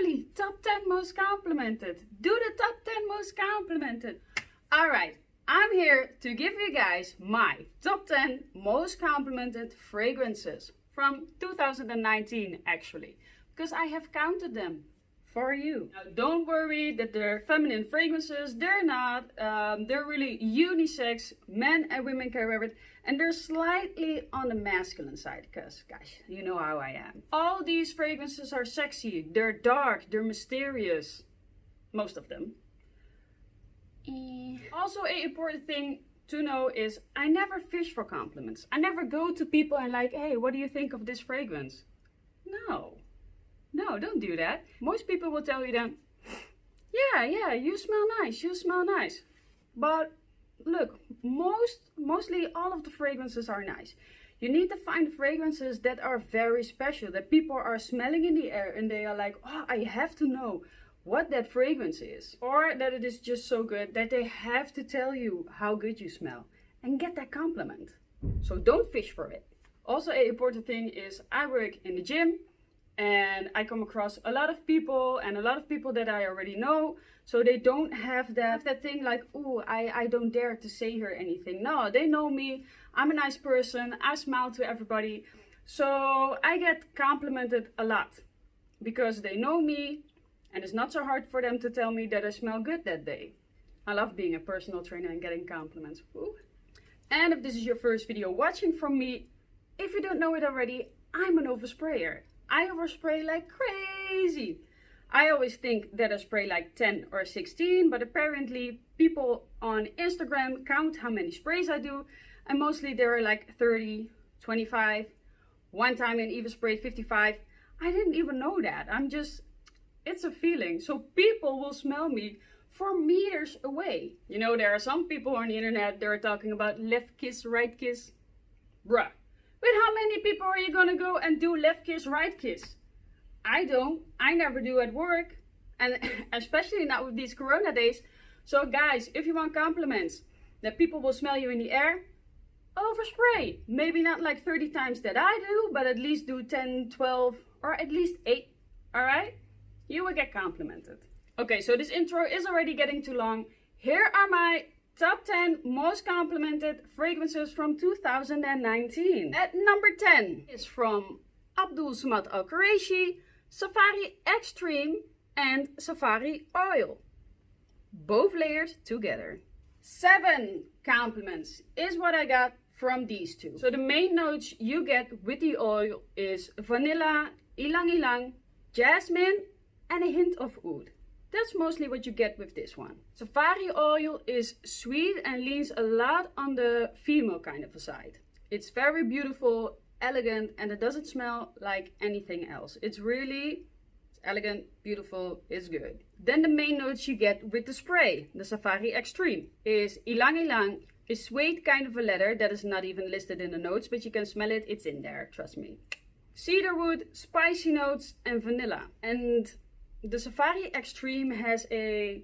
Curly, top 10 most complimented. Do the top 10 most complimented. Alright, I'm here to give you guys my top 10 most complimented fragrances from 2019 actually. Because I have counted them for you. Now don't worry that they're feminine fragrances. They're not. They're really unisex. Men and women can wear it. And they're slightly on the masculine side. Because, guys, you know how I am. All these fragrances are sexy. They're dark. They're mysterious. Most of them. Also, an important thing to know is I never fish for compliments. I never go to people and like, hey, what do you think of this fragrance? No, don't do that. Most people will tell you then, yeah, you smell nice. But look, mostly all of the fragrances are nice. You need to find fragrances that are very special, that people are smelling in the air and they are like, oh, I have to know what that fragrance is. Or that it is just so good that they have to tell you how good you smell and get that compliment. So don't fish for it. Also, an important thing is I work in the gym. And I come across a lot of people and a lot of people that I already know. So they don't have that thing like, oh, I don't dare to say her anything. No, they know me. I'm a nice person. I smile to everybody. So I get complimented a lot because they know me. And it's not so hard for them to tell me that I smell good that day. I love being a personal trainer and getting compliments. Ooh. And if this is your first video watching from me, if you don't know it already, I'm an oversprayer. I overspray like crazy. I always think that I spray like 10 or 16, but apparently people on Instagram count how many sprays I do, and mostly there are like 30, 25. One time I even sprayed 55. I didn't even know that. It's a feeling. So people will smell me for meters away. You know, there are some people on the internet, they're talking about left kiss, right kiss. Bruh. With how many people are you gonna go and do left kiss, right kiss? I don't. I never do at work. And especially not with these corona days. So guys, if you want compliments, that people will smell you in the air, overspray. Maybe not like 30 times that I do, but at least do 10, 12, or at least 8. Alright? You will get complimented. Okay, so this intro is already getting too long. Here are my top 10 most complimented fragrances from 2019. At number 10 is from Abdul's Qurashi, Safari Extreme and Safari Oil. Both layered together. 7 compliments is what I got from these two. So the main notes you get with the oil is vanilla, ylang ylang, jasmine and a hint of oud. That's mostly what you get with this one. Safari oil is sweet and leans a lot on the female kind of a side. It's very beautiful, elegant, and it doesn't smell like anything else. It's elegant, beautiful, it's good. Then the main notes you get with the spray, the Safari Extreme, is ylang ylang, a suede kind of a leather that is not even listed in the notes, but you can smell it, it's in there, trust me. Cedarwood, spicy notes, and vanilla. And the Safari Extreme has a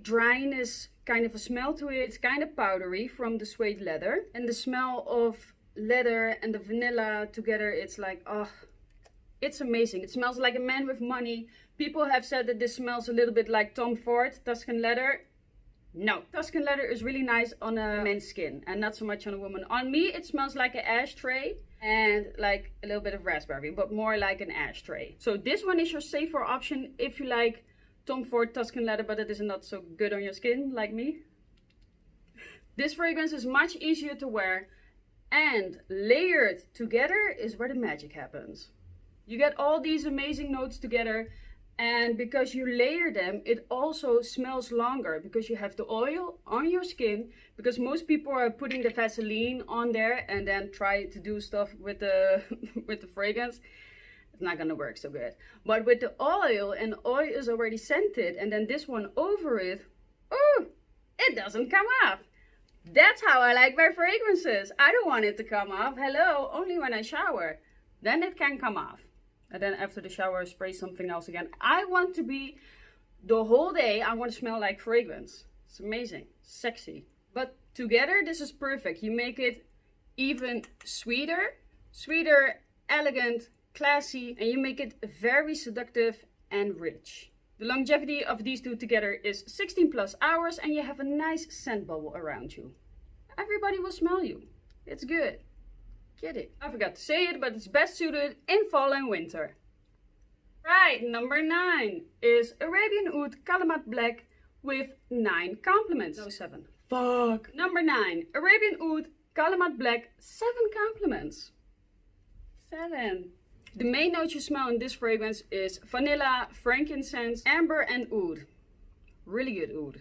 dryness kind of a smell to it. It's kind of powdery from the suede leather. And the smell of leather and the vanilla together, it's like, oh, it's amazing. It smells like a man with money. People have said that this smells a little bit like Tom Ford, Tuscan leather. No, Tuscan leather is really nice on a man's skin and not so much on a woman. On me, it smells like an ashtray. And like a little bit of raspberry, but more like an ashtray. So this one is your safer option if you like Tom Ford Tuscan leather, but it is not so good on your skin, like me. This fragrance is much easier to wear, and layered together is where the magic happens. You get all these amazing notes together, and because you layer them, it also smells longer because you have the oil on your skin. Because most people are putting the Vaseline on there and then try to do stuff with the with the fragrance. It's not gonna work so good. But with the oil, and the oil is already scented, and then this one over it, oh, it doesn't come off. That's how I like my fragrances. I don't want it to come off. Hello, only when I shower. Then it can come off. And then after the shower, I spray something else again. I want to be, the whole day, I want to smell like fragrance. It's amazing, sexy. But together, this is perfect. You make it even sweeter, elegant, classy, and you make it very seductive and rich. The longevity of these two together is 16 plus hours and you have a nice scent bubble around you. Everybody will smell you. It's good. Get it. I forgot to say it, but it's best suited in fall and winter. Right, number 9 is Arabian Oud-Kalemat Black with 9 compliments. No, 7. Fuck. Number 9, Arabian Oud-Kalemat Black, 7 compliments. 7. The main notes you smell in this fragrance is vanilla, frankincense, amber and oud. Really good oud.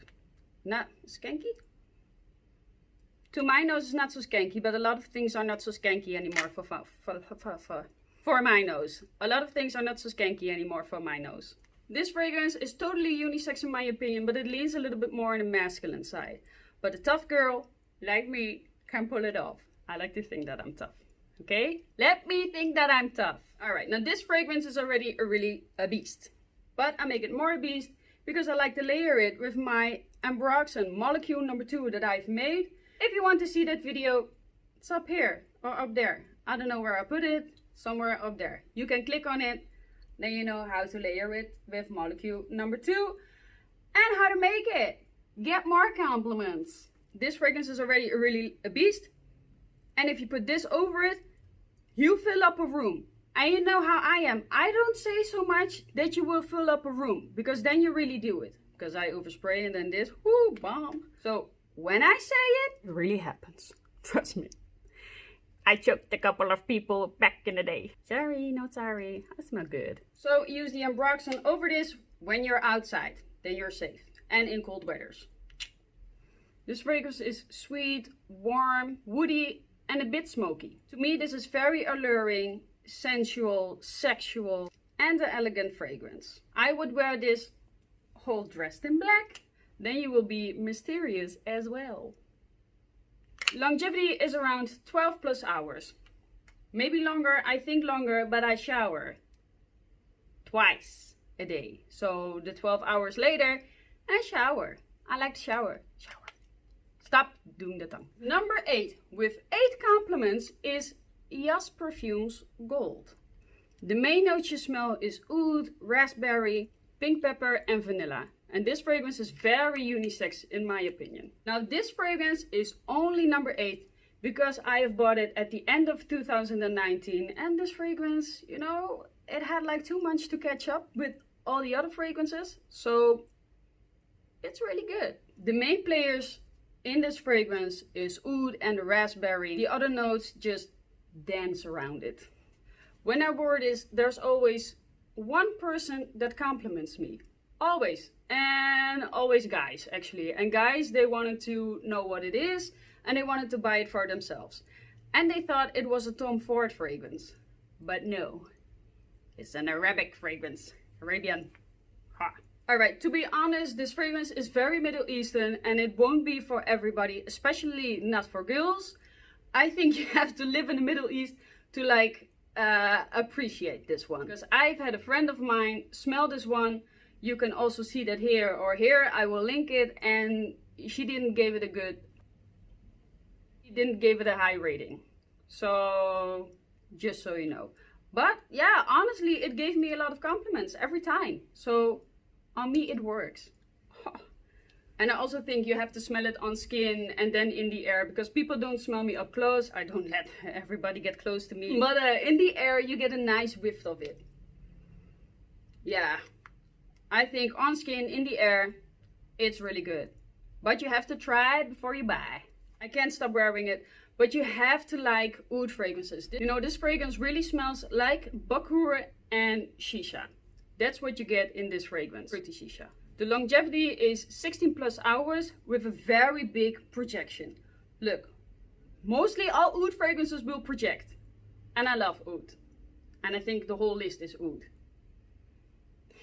Not skanky? To my nose it's not so skanky, but a lot of things are not so skanky anymore for my nose. A lot of things are not so skanky anymore for my nose. This fragrance is totally unisex in my opinion, but it leans a little bit more on the masculine side. But a tough girl, like me, can pull it off. I like to think that I'm tough. Okay? Let me think that I'm tough. Alright, now this fragrance is already a beast. But I make it more a beast because I like to layer it with my Ambroxan molecule number 2 that I've made. If you want to see that video, it's up here or up there. I don't know where I put it. Somewhere up there. You can click on it. Then you know how to layer it with molecule number 2. And how to make it. Get more compliments. This fragrance is already a beast. And if you put this over it, you fill up a room. And you know how I am. I don't say so much that you will fill up a room. Because then you really do it. Because I overspray and then this. Whoo, bomb. So when I say it, it really happens. Trust me. I choked a couple of people back in the day. Sorry, not sorry. I smell good. So use the Ambroxan over this when you're outside. Then you're safe. And in cold weathers. This fragrance is sweet, warm, woody, and a bit smoky. To me, this is very alluring, sensual, sexual, and an elegant fragrance. I would wear this whole dressed in black. Then you will be mysterious as well. Longevity is around 12 plus hours. Maybe longer, I think longer, but I shower twice a day. So the 12 hours later, I shower. I like to shower. Stop doing the tongue. Number 8 with 8 compliments is Yas Perfumes Gold. The main notes you smell is oud, raspberry, pink pepper and vanilla. And this fragrance is very unisex in my opinion. Now this fragrance is only number 8 because I have bought it at the end of 2019. And this fragrance, you know, it had like 2 months to catch up with all the other fragrances. So it's really good. The main players in this fragrance is oud and raspberry. The other notes just dance around it. When I wore this, there's always one person that compliments me. Always. And always guys, actually. And guys, they wanted to know what it is. And they wanted to buy it for themselves. And they thought it was a Tom Ford fragrance. But no. It's an Arabic fragrance. Arabian. Ha. Alright, to be honest, this fragrance is very Middle Eastern. And it won't be for everybody. Especially not for girls. I think you have to live in the Middle East to like appreciate this one. Because I've had a friend of mine smell this one. You can also see that here or here. I will link it. And she didn't give it a high rating. So just so you know. But yeah, honestly, it gave me a lot of compliments every time. So on me it works. And I also think you have to smell it on skin and then in the air. Because people don't smell me up close. I don't let everybody get close to me. But in the air you get a nice whiff of it. Yeah. I think on skin, in the air, it's really good. But you have to try it before you buy. I can't stop wearing it. But you have to like oud fragrances. You know, this fragrance really smells like bakur and shisha. That's what you get in this fragrance. Pretty shisha. The longevity is 16 plus hours with a very big projection. Look, mostly all oud fragrances will project. And I love oud. And I think the whole list is oud.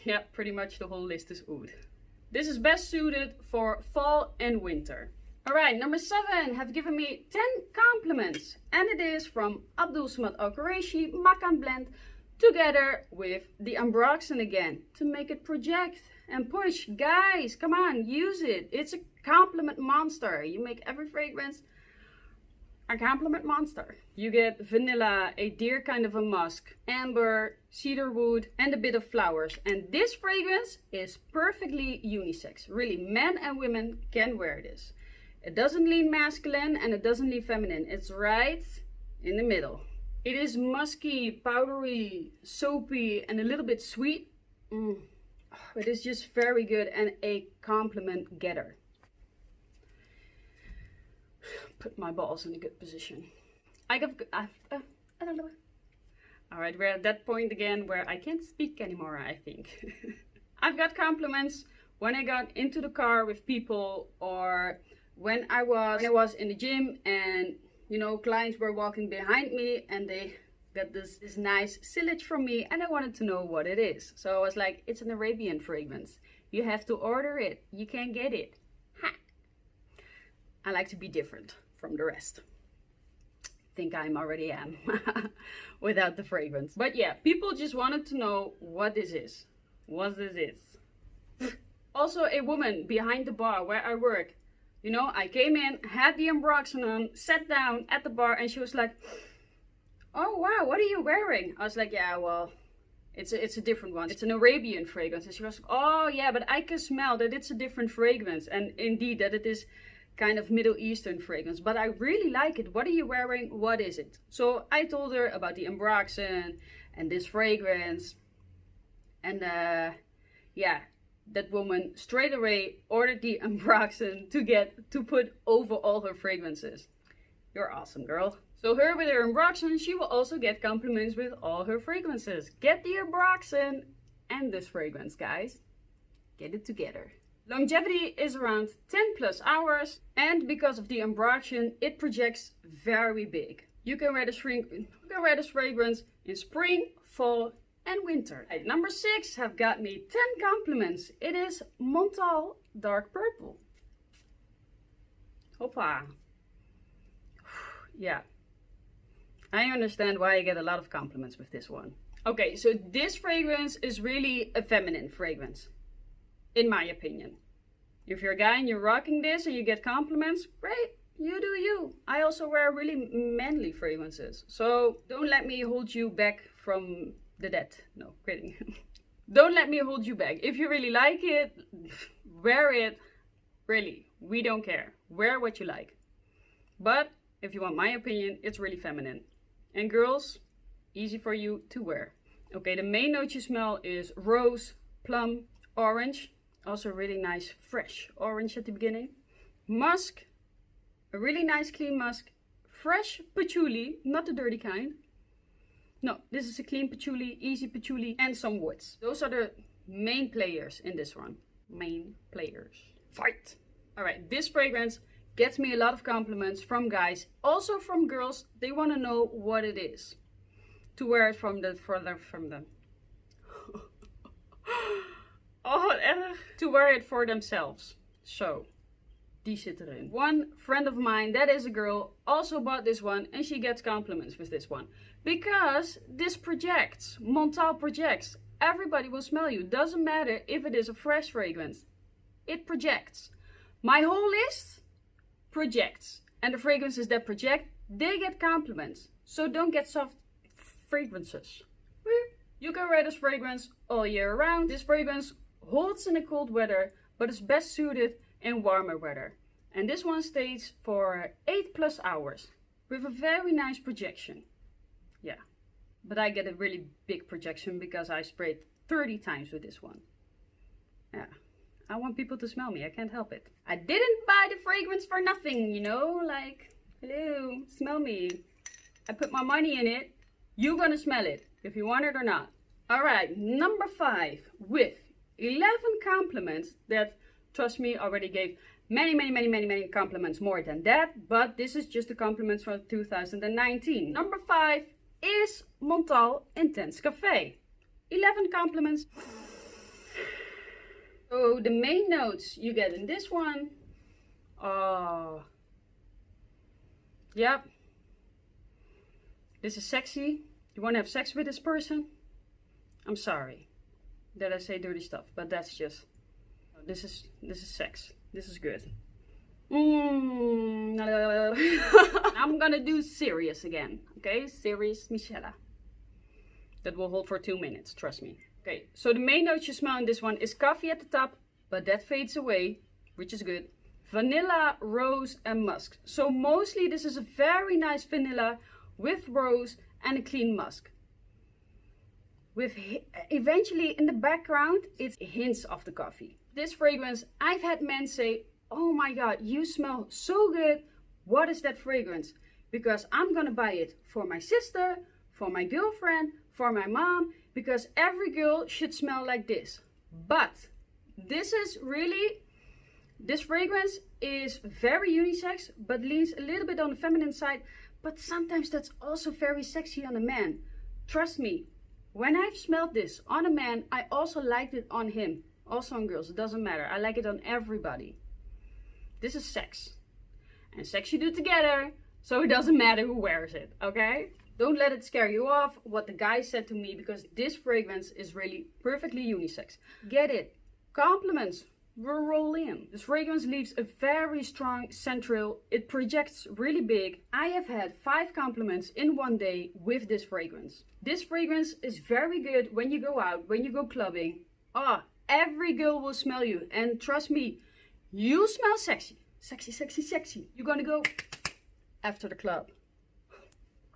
Yeah, pretty much the whole list is oud. This is best suited for fall and winter. Alright, number 7 have given me 10 compliments. And it is from Abdul Qurashi Makan blend together with the Ambroxan again. To make it project and push. Guys, come on, use it. It's a compliment monster. You make every fragrance a compliment monster. You get vanilla, a deer kind of a musk, amber, cedar wood, and a bit of flowers. And this fragrance is perfectly unisex. Really, men and women can wear this. It doesn't lean masculine and it doesn't lean feminine. It's right in the middle. It is musky, powdery, soapy, and a little bit sweet. It is just very good and a compliment getter. Put my balls in a good position. Alright, we're at that point again where I can't speak anymore, I think. I've got compliments when I got into the car with people, or when I was in the gym and, you know, clients were walking behind me and they got this nice sillage from me and I wanted to know what it is. So I was like, it's an Arabian fragrance. You have to order it. You can't get it. Ha! I like to be different from the rest. Think I already am without the fragrance. But yeah, people just wanted to know what this is. What this is. Also, a woman behind the bar where I work. You know, I came in, had the unboxing on, sat down at the bar, and she was like, "Oh wow, what are you wearing?" I was like, "Yeah, well, it's a different one. It's an Arabian fragrance." And she was like, "Oh yeah, but I can smell that it's a different fragrance." And indeed, that it is kind of Middle Eastern fragrance, but I really like it. What are you wearing? What is it? So I told her about the unboxing and this fragrance, and yeah, that woman straight away ordered the unboxing to put over all her fragrances. You're awesome, girl. So her with her unboxing, she will also get compliments with all her fragrances. Get the unboxing and this fragrance, guys. Get it together. Longevity is around 10 plus hours, and because of the unboxing, it projects very big. You can wear this fragrance in spring, fall, and winter. At number 6 have got me 10 compliments. It is Montale Dark Purple. Hoppa. Yeah. I understand why I get a lot of compliments with this one. Okay, so this fragrance is really a feminine fragrance, in my opinion. If you're a guy and you're rocking this and you get compliments, great, you do you. I also wear really manly fragrances, so don't let me hold you back from the dead. No, kidding. Don't let me hold you back. If you really like it, wear it. Really, we don't care. Wear what you like. But if you want my opinion, it's really feminine. And girls, easy for you to wear. Okay, the main note you smell is rose, plum, orange. Also really nice fresh orange at the beginning. Musk, a really nice clean musk. Fresh patchouli, not the dirty kind. No, this is a clean patchouli, easy patchouli, and some woods. Those are the main players in this one. Main players. Fight! Alright, this fragrance gets me a lot of compliments from guys. Also from girls, they want to know what it is. To wear it from them. Oh, erg. To wear it for themselves. So, die zit erin. One friend of mine, that is a girl, also bought this one and she gets compliments with this one. Because this projects. Montale projects. Everybody will smell you. Doesn't matter if it is a fresh fragrance. It projects. My whole list projects. And the fragrances that project, they get compliments. So don't get soft fragrances. You can wear this fragrance all year round. This fragrance holds in the cold weather, but is best suited in warmer weather. And this one stays for 8 plus hours with a very nice projection. Yeah, but I get a really big projection because I sprayed 30 times with this one. Yeah, I want people to smell me, I can't help it. I didn't buy the fragrance for nothing, you know, like, hello, smell me. I put my money in it, you're gonna smell it, if you want it or not. Alright, number 5, with 11 compliments that, trust me, already gave many compliments more than that, but this is just the compliments from 2019. Number 5 is Montale Intense Café. 11 compliments. So the main notes you get in this one. Yep. This is sexy. You want to have sex with this person? I'm sorry that I say dirty stuff, but that's just, this is sex. This is good. I'm gonna do serious again. Okay, serious Michela. That will hold for 2 minutes, trust me. Okay, so the main notes you smell in this one is coffee at the top, but that fades away, which is good. Vanilla, rose and musk. So mostly this is a very nice vanilla with rose and a clean musk. With eventually in the background, it's hints of the coffee. This fragrance, I've had men say, oh my god, you smell so good. What is that fragrance? Because I'm gonna buy it for my sister, for my girlfriend, for my mom, because every girl should smell like this. But this fragrance is very unisex, but leans a little bit on the feminine side, but sometimes that's also very sexy on a man. Trust me, when I've smelled this on a man, I also liked it on him. Also on girls, it doesn't matter. I like it on everybody. This is sex. And sex you do together, so it doesn't matter who wears it, okay? Don't let it scare you off what the guy said to me, because this fragrance is really perfectly unisex. Get it? Compliments. We'll roll in. This fragrance leaves a very strong central. It projects really big. I have had 5 compliments in one day with this fragrance. This fragrance is very good when you go out, when you go clubbing. Every girl will smell you. And trust me, you smell sexy. Sexy, sexy, sexy. You're gonna go after the club.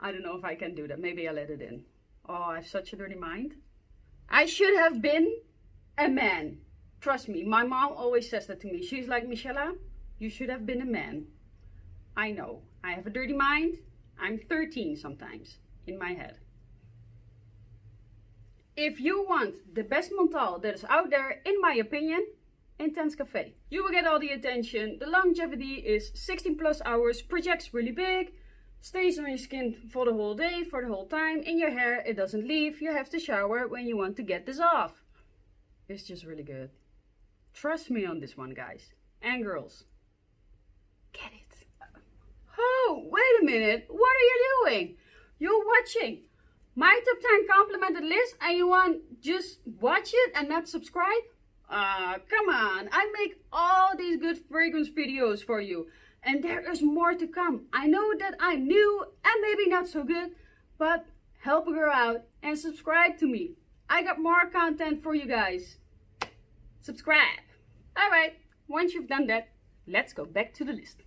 I don't know if I can do that. Maybe I'll let it in. Oh, I have such a dirty mind. I should have been a man. Trust me, my mom always says that to me. She's like, Michela, you should have been a man. I know, I have a dirty mind. I'm 13 sometimes in my head. If you want the best Montale that is out there, in my opinion, Intense Cafe. You will get all the attention. The longevity is 16 plus hours, projects really big, stays on your skin for the whole day, for the whole time. In your hair, it doesn't leave. You have to shower when you want to get this off. It's just really good. Trust me on this one, guys. And girls. Get it. Oh, wait a minute. What are you doing? You're watching my top 10 complimented list and you want just watch it and not subscribe? Come on. I make all these good fragrance videos for you. And there is more to come. I know that I'm new and maybe not so good, but help a girl out and subscribe to me. I got more content for you guys. Subscribe. Alright, once you've done that, let's go back to the list.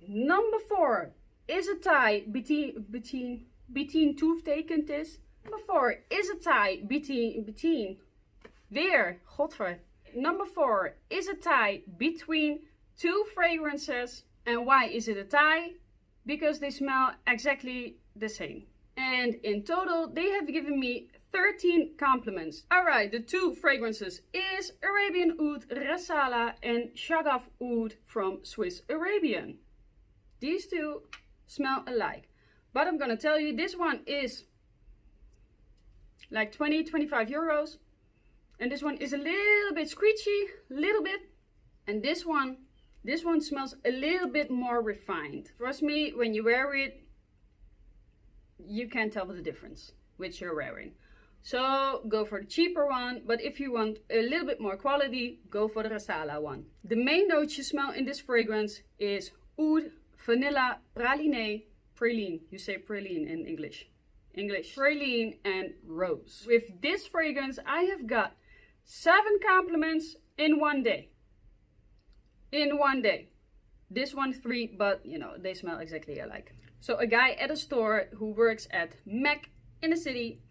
Number 4 is a tie between two vacantes. Number 4 is a tie between weer, godver. Number 4 is a tie between 2 fragrances. And why is it a tie? Because they smell exactly the same. And in total, they have given me 13 compliments. Alright, the 2 fragrances is Arabian Oud-Resala and Shaghaf Oud from Swiss Arabian. These 2 smell alike. But I'm gonna tell you, this one is like 20-25 euros. And this one is a little bit screechy, little bit. And this one smells a little bit more refined. Trust me, when you wear it, you can't tell the difference which you're wearing. So go for the cheaper one, but if you want a little bit more quality, go for the Resala one. The main notes you smell in this fragrance is oud, vanilla, praline. You say praline in English. Praline and rose. With this fragrance, I have got 7 compliments in one day. In one day. This one 3, but you know, they smell exactly alike. So a guy at a store who works at Mac in the city,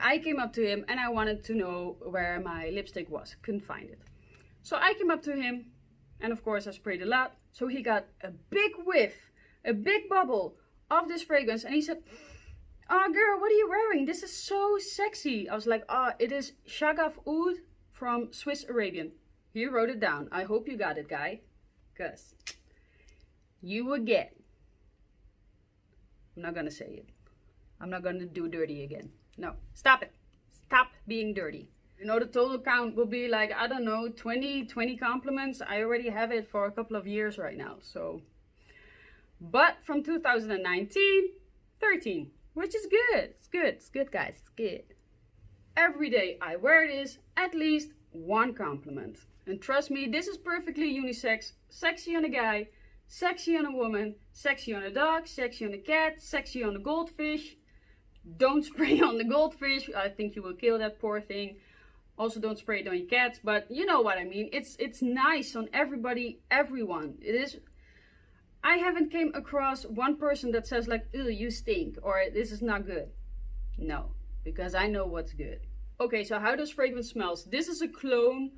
I came up to him and I wanted to know where my lipstick was. Couldn't find it. So I came up to him and of course I sprayed a lot. So he got a big whiff, a big bubble of this fragrance. And he said, oh girl, what are you wearing? This is so sexy. I was like, oh, it is Shaghaf Oud from Swiss Arabian. He wrote it down. I hope you got it, guy. Because you will get. I'm not going to say it. I'm not going to do dirty again. No, stop it. Stop being dirty. You know, the total count will be like, I don't know, 20 compliments. I already have it for a couple of years right now. So, but from 2019, 13, which is good. It's good. It's good, guys. It's good. Every day I wear this at least one compliment. And trust me, this is perfectly unisex. Sexy on a guy, sexy on a woman, sexy on a dog, sexy on a cat, sexy on a goldfish. Don't spray on the goldfish. I think you will kill that poor thing. Also don't spray it on your cats, but you know what I mean. It's nice on everybody, everyone. It is. I haven't came across one person that says like, ew, you stink, or this is not good. No, because I know what's good. Okay, so how does fragrance smells? This is a clone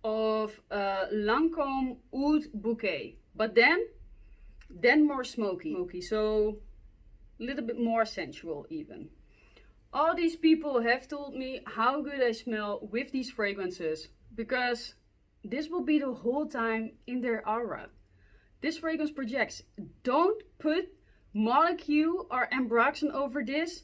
of Lancôme Oud Bouquet, but then more smoky, so a little bit more sensual even. All these people have told me how good I smell with these fragrances, because this will be the whole time in their aura. This fragrance projects. Don't put molecule or ambroxan over this.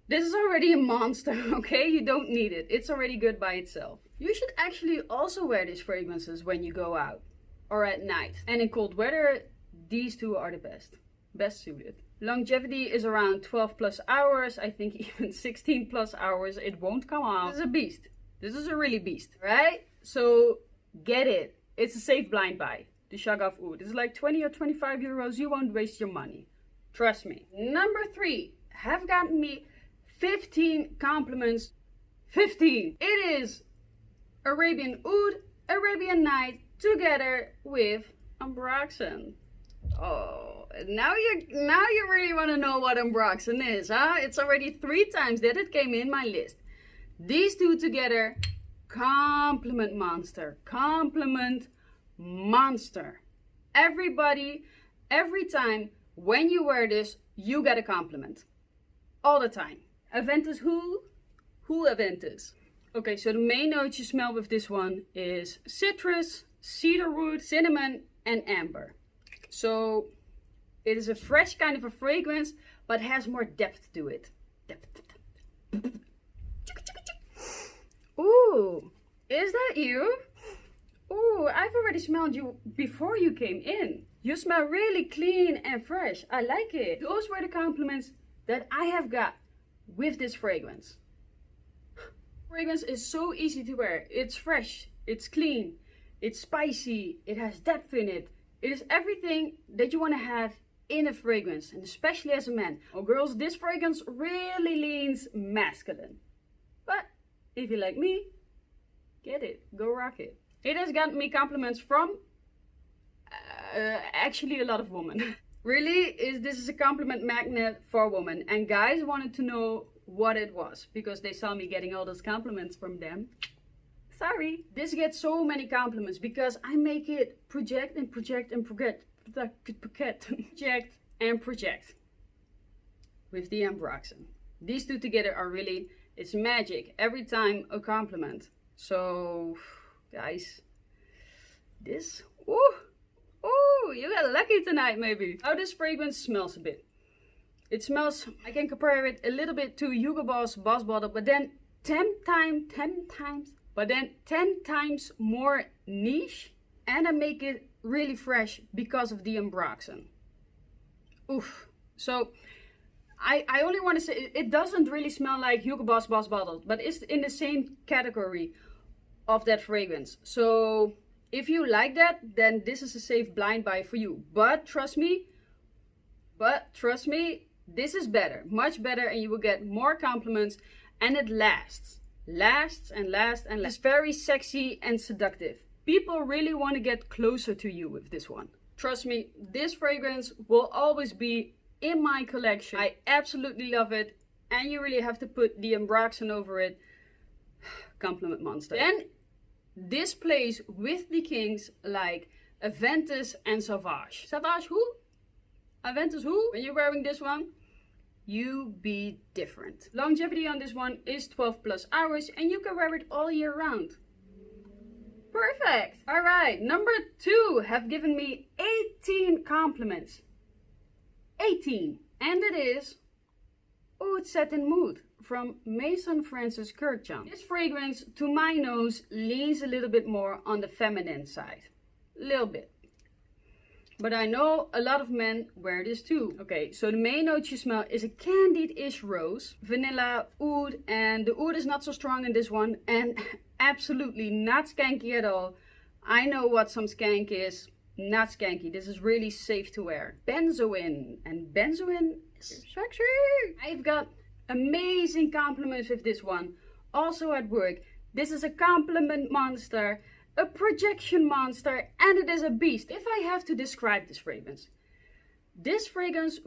This is already a monster, okay? You don't need it. It's already good by itself. You should actually also wear these fragrances when you go out or at night. And in cold weather, these two are the best suited. Longevity is around 12 plus hours. I think even 16 plus hours. It won't come off. This is a beast. This is a really beast, right? So get it. It's a safe blind buy. The Shaghaf Oud. It's like 20 or 25 euros. You won't waste your money. Trust me. Number 3 have gotten me 15 compliments. 15. It is Arabian Oud, Arabian Night together with ambroxan. Oh, now you really want to know what ambroxan is, huh? It's already 3 times that it came in my list. These two together, compliment monster. Compliment monster. Everybody, every time when you wear this, you get a compliment. All the time. Aventus who? Who Aventus? Okay, so the main notes you smell with this one is citrus, cedarwood, cinnamon, and amber. So it is a fresh kind of a fragrance, but has more depth to it. Depth. Ooh, is that you? Ooh, I've already smelled you before you came in. You smell really clean and fresh. I like it. Those were the compliments that I have got with this fragrance. Fragrance is so easy to wear. It's fresh, it's clean, it's spicy, it has depth in it. It is everything that you want to have in a fragrance, and especially as a man. Oh girls, this fragrance really leans masculine. But if you like me, get it, go rock it. It has gotten me compliments from actually a lot of women. Really, this is a compliment magnet for women, and guys wanted to know what it was because they saw me getting all those compliments from them. Sorry. This gets so many compliments because I make it project and project and project. Project and project with the ambroxan. These two together are really, it's magic. Every time a compliment. So, guys, this, ooh, you got lucky tonight maybe. How this fragrance smells a bit. It smells, I can compare it a little bit to Hugo Boss Bottle, but then 10 times more niche, and I make it really fresh because of the ambroxan. Oof. So I only want to say it doesn't really smell like Hugo Boss Bottle, but it's in the same category of that fragrance. So if you like that, then this is a safe blind buy for you. But trust me, this is better, much better, and you will get more compliments, and it lasts and lasts. It's very sexy and seductive. People really want to get closer to you with this one. Trust me, this fragrance will always be in my collection. I absolutely love it, and you really have to put the ambroxan over it. Compliment monster. Then this plays with the kings like Aventus and Sauvage. Sauvage who? Aventus who? When you're wearing this one, you be different. Longevity on this one is 12 plus hours, and you can wear it all year round. Perfect. All right, number 2 have given me 18 compliments. 18. And it is Oud Satin Mood from Maison France's Kurkdjian. This fragrance, to my nose, leans a little bit more on the feminine side. A little bit. But I know a lot of men wear this too. Okay, so the main note you smell is a candied-ish rose, vanilla, oud, and the oud is not so strong in this one. And absolutely not skanky at all. I know what some skank is. Not skanky. This is really safe to wear. Benzoin. And benzoin is sexy. I've got amazing compliments with this one. Also at work. This is a compliment monster, a projection monster, and it is a beast. If I have to describe this fragrance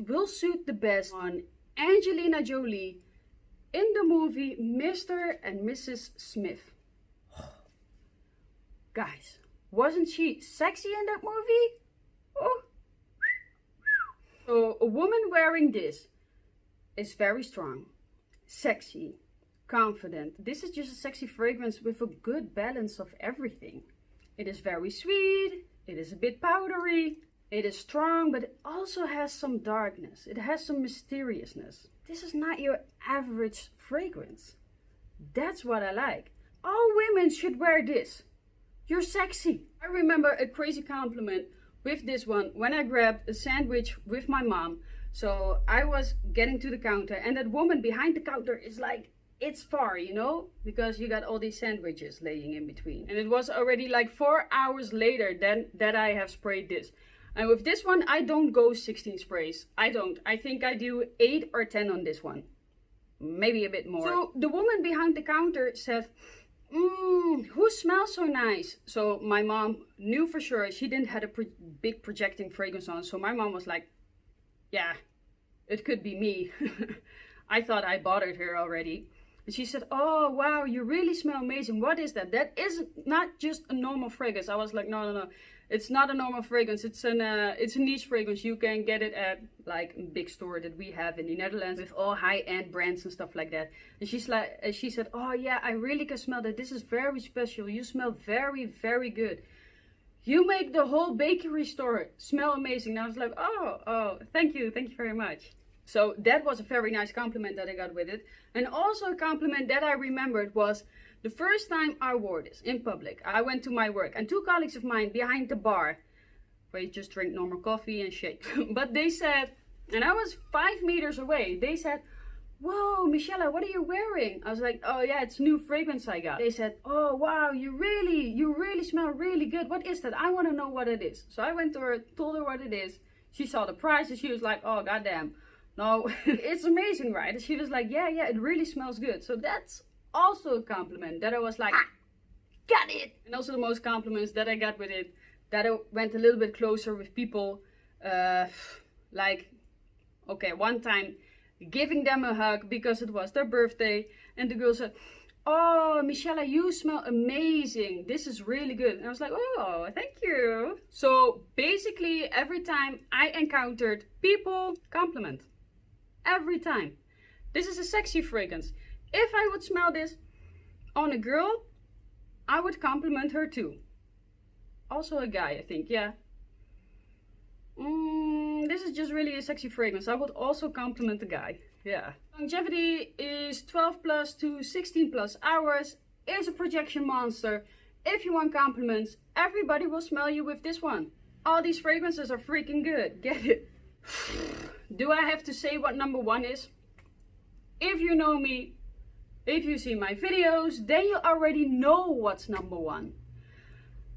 will suit the best on Angelina Jolie in the movie Mr. and Mrs. Smith. Guys, wasn't she sexy in that movie? Oh. So a woman wearing this is very strong, sexy, confident. This is just a sexy fragrance with a good balance of everything. It is very sweet, it is a bit powdery, it is strong, but it also has some darkness. It has some mysteriousness. This is not your average fragrance. That's what I like. All women should wear this. You're sexy. I remember a crazy compliment with this one when I grabbed a sandwich with my mom. So I was getting to the counter and that woman behind the counter is like, it's far, you know, because you got all these sandwiches laying in between. And it was already like 4 hours later that I have sprayed this. And with this one, I don't go 16 sprays. I don't. I think I do 8 or 10 on this one. Maybe a bit more. So the woman behind the counter said, who smells so nice? So my mom knew for sure she didn't have a big projecting fragrance on. So my mom was like, yeah, it could be me. I thought I bothered her already. And she said, oh, wow, you really smell amazing. What is that? That is not just a normal fragrance. I was like, no. It's not a normal fragrance. It's a niche fragrance. You can get it at like a big store that we have in the Netherlands with all high-end brands and stuff like that. And she said, oh yeah, I really can smell that. This is very special. You smell very, very good. You make the whole bakery store smell amazing. And I was like, oh, thank you very much. So that was a very nice compliment that I got with it. And also a compliment that I remembered was the first time I wore this in public. I went to my work and 2 colleagues of mine behind the bar, where you just drink normal coffee and shake. But they said, and I was 5 meters away, they said, whoa, Michelle, what are you wearing? I was like, oh yeah, it's a new fragrance I got. They said, oh wow, you really smell really good. What is that? I want to know what it is. So I went to her, told her what it is. She saw the price and she was like, oh goddamn. No, it's amazing, right? And she was like, yeah, it really smells good. So that's also a compliment that I was like, got it. And also the most compliments that I got with it, that I went a little bit closer with people, like, okay, one time giving them a hug because it was their birthday, and the girl said, oh, Michelle, you smell amazing. This is really good. And I was like, oh, thank you. So basically every time I encountered people, compliment. Every time. This is a sexy fragrance. If I would smell this on a girl, I would compliment her too. Also a guy, I think, yeah. This is just really a sexy fragrance. I would also compliment a guy, yeah. Longevity is 12 plus to 16 plus hours. Is a projection monster. If you want compliments, everybody will smell you with this one. All these fragrances are freaking good. Get it? Do I have to say what number 1 is? If you know me, if you see my videos, then you already know what's number 1.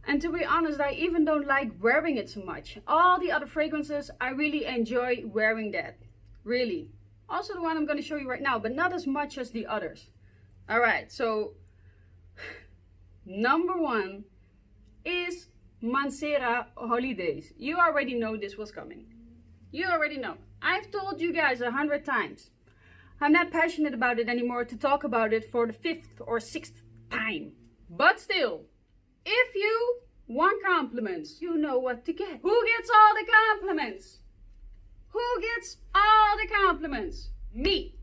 And to be honest, I even don't like wearing it so much. All the other fragrances, I really enjoy wearing that. Really. Also the one I'm going to show you right now, but not as much as the others. Alright, so number 1 is Mancera Holidays. You already know this was coming. You already know. I've told you guys 100 times. I'm not passionate about it anymore to talk about it for the 5th or 6th time. But still, if you want compliments, you know what to get. Who gets all the compliments? Who gets all the compliments? Me.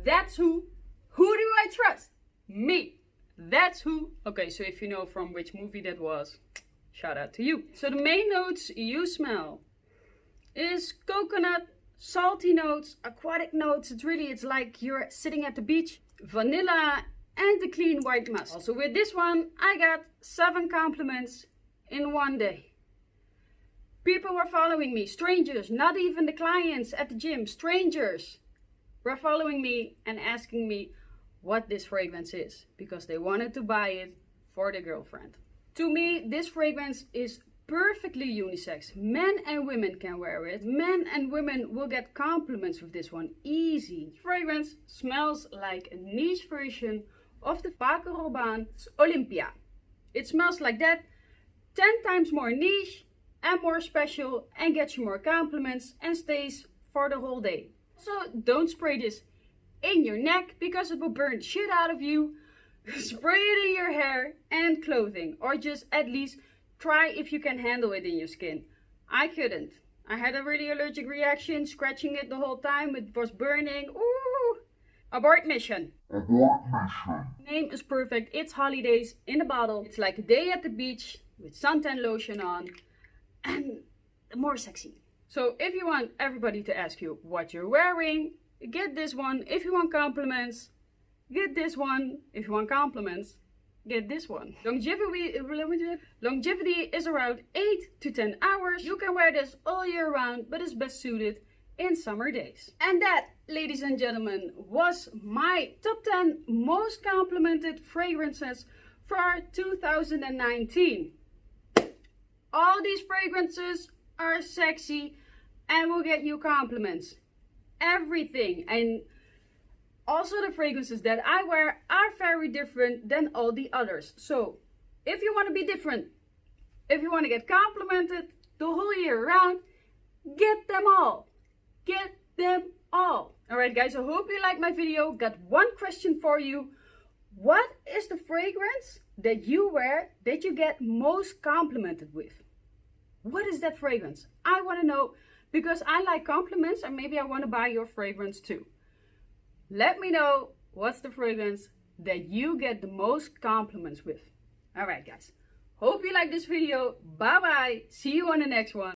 That's who. Who do I trust? Me. That's who. Okay, so if you know from which movie that was, shout out to you. So the main notes you smell is coconut, salty notes, aquatic notes. It's like you're sitting at the beach. Vanilla and the clean white musk. Also with this one, I got 7 compliments in one day. People were following me, strangers, not even the clients at the gym, strangers were following me and asking me what this fragrance is, because they wanted to buy it for the girlfriend. To me, this fragrance is perfectly unisex. Men and women can wear it. Men and women will get compliments with this one. Easy. Fragrance smells like a niche version of the Paco Rabanne's Olympia. It smells like that, 10 times more niche and more special, and gets you more compliments and stays for the whole day. So don't spray this in your neck because it will burn the shit out of you. Spray it in your hair and clothing, or just at least try if you can handle it in your skin. I couldn't. I had a really allergic reaction, scratching it the whole time. It was burning. Ooh! Abort mission. Abort mission. Name is perfect. It's holidays in the bottle. It's like a day at the beach with suntan lotion on and more sexy. So if you want everybody to ask you what you're wearing, get this one. If you want compliments, get this one. If you want compliments, get this one. Longevity is around 8 to 10 hours. You can wear this all year round, but it's best suited in summer days. And that, ladies and gentlemen, was my top 10 most complimented fragrances for 2019. All these fragrances are sexy and will get you compliments. Everything. And also the fragrances that I wear are very different than all the others. So if you want to be different, if you want to get complimented the whole year round, get them all. Get them all. Alright guys, I hope you liked my video. Got one question for you. What is the fragrance that you wear that you get most complimented with? What is that fragrance? I want to know, because I like compliments and maybe I want to buy your fragrance too. Let me know what's the fragrance that you get the most compliments with. Alright guys, hope you like this video. Bye bye. See you on the next one.